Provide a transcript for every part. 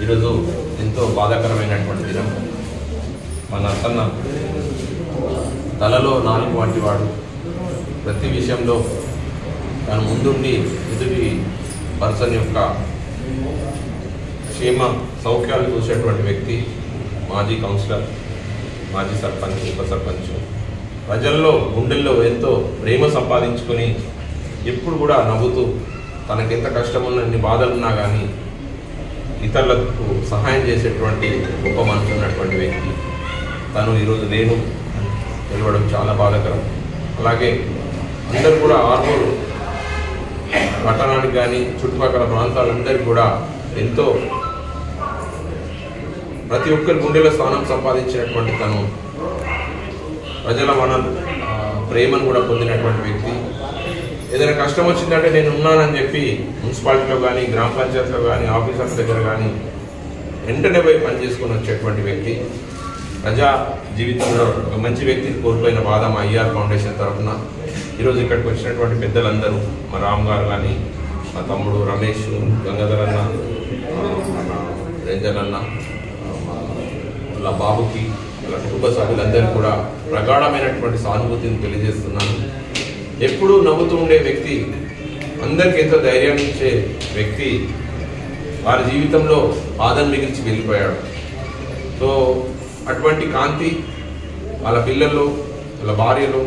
ఈరోజు ఎంతో బాధాకరమైనటువంటి దినం. మన అతన్న తలలో నాలుగు వంటి వాడు, ప్రతి విషయంలో తను ముందుండి ఎదుటి పర్సన్ యొక్క క్షేమ సౌఖ్యాలు చూసేటువంటి వ్యక్తి, మాజీ కౌన్సిలర్, మాజీ సర్పంచ్, ఉప సర్పంచ్, ప్రజల్లో గుండెల్లో ఎంతో ప్రేమ సంపాదించుకొని ఎప్పుడు కూడా నవ్వుతూ తనకెంత కష్టమున్న బాధలున్నా కానీ ఇతరులకు సహాయం చేసేటువంటి గొప్ప మనసు ఉన్నటువంటి వ్యక్తి. తను ఈరోజు లేను నిలవడం చాలా బాధాకరం. అలాగే అందరూ కూడా ఆర్మూరు పట్టణానికి కానీ చుట్టుపక్కల ప్రాంతాలందరికీ కూడా ఎంతో ప్రతి ఒక్కరి గుండెలో స్థానం సంపాదించినటువంటి తను ప్రజల ప్రేమను కూడా పొందినటువంటి వ్యక్తి. ఏదైనా కష్టం వచ్చిందంటే నేను ఉన్నానని చెప్పి మున్సిపాలిటీలో కానీ గ్రామ పంచాయతీలో కానీ ఆఫీసర్ల దగ్గర కానీ వెంటనే పోయి పనిచేసుకొని వచ్చేటువంటి వ్యక్తి. ప్రజా జీవితంలో ఒక మంచి వ్యక్తిని కోల్పోయిన బాధ మా ఐఆర్ ఫౌండేషన్ తరఫున ఈరోజు ఇక్కడికి వచ్చినటువంటి పెద్దలందరూ, మా రామ్ గారు కానీ, మా తమ్ముడు రమేష్, గంగాధర్ అన్న, మన రేంజర్ అన్న, వాళ్ళ బాబుకి, వాళ్ళ కుటుంబ సభ్యులందరికీ కూడా ప్రగాఢమైనటువంటి సానుభూతిని తెలియజేస్తున్నాను. ఎప్పుడూ నవ్వుతూ ఉండే వ్యక్తి, అందరికీ ఎంతో ధైర్యాన్ని ఇచ్చే వ్యక్తి వారి జీవితంలో బాధను మిగిల్చి వెళ్ళిపోయాడు. సో అటువంటి కాంతి వాళ్ళ పిల్లల్లో, వాళ్ళ భార్యలో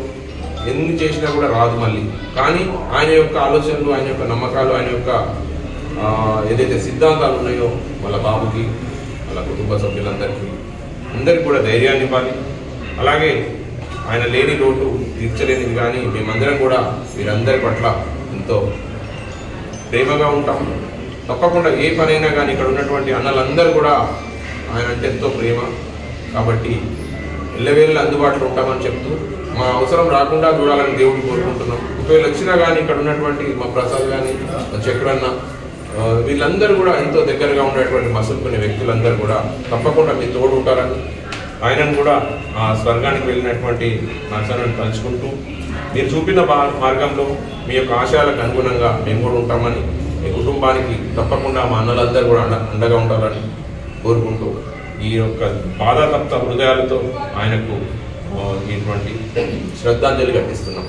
ఎన్ని చేసినా కూడా రాదు మళ్ళీ. కానీ ఆయన యొక్క ఆలోచనలు, ఆయన యొక్క నమ్మకాలు, ఆయన యొక్క ఏదైతే సిద్ధాంతాలు ఉన్నాయో వాళ్ళ బాబుకి, వాళ్ళ కుటుంబ సభ్యులందరికీ కూడా ధైర్యాన్ని ఇవ్వాలి. అలాగే ఆయన లేని లోటు తీర్చలేనిది, కానీ మేమందరం కూడా వీరందరి పట్ల ఎంతో ప్రేమగా ఉంటాం. తప్పకుండా ఏ పనైనా కానీ ఇక్కడ ఉన్నటువంటి అన్నలందరూ కూడా ఆయన అంటే ఎంతో ప్రేమ. కాబట్టి ఎల్లవేళ్ళ అందుబాటులో ఉంటామని చెప్తూ, మా అవసరం రాకుండా చూడాలని దేవుడిని కోరుకుంటున్నాం. ఒకవేళ వచ్చినా కానీ ఇక్కడ ఉన్నటువంటి మా ప్రసాద్ కానీ, మా చక్రన్న, వీళ్ళందరూ కూడా ఎంతో దగ్గరగా ఉండేటువంటి మసులుకునే వ్యక్తులందరూ కూడా తప్పకుండా మీ తోడు ఉంటారని, ఆయనను కూడా ఆ స్వర్గానికి వెళ్ళినటువంటి నరసనని తలుచుకుంటూ, మీరు చూపిన మార్గంలో మీ యొక్క ఆశయాలకు అనుగుణంగా మేము కూడా ఉంటామని, మీ కుటుంబానికి తప్పకుండా మా అన్నలందరూ కూడా అండగా ఉంటారని కోరుకుంటూ, ఈ యొక్క బాధాతప్త హృదయాలతో ఆయనకు ఇటువంటి శ్రద్ధాంజలి ఘటిస్తున్నాం.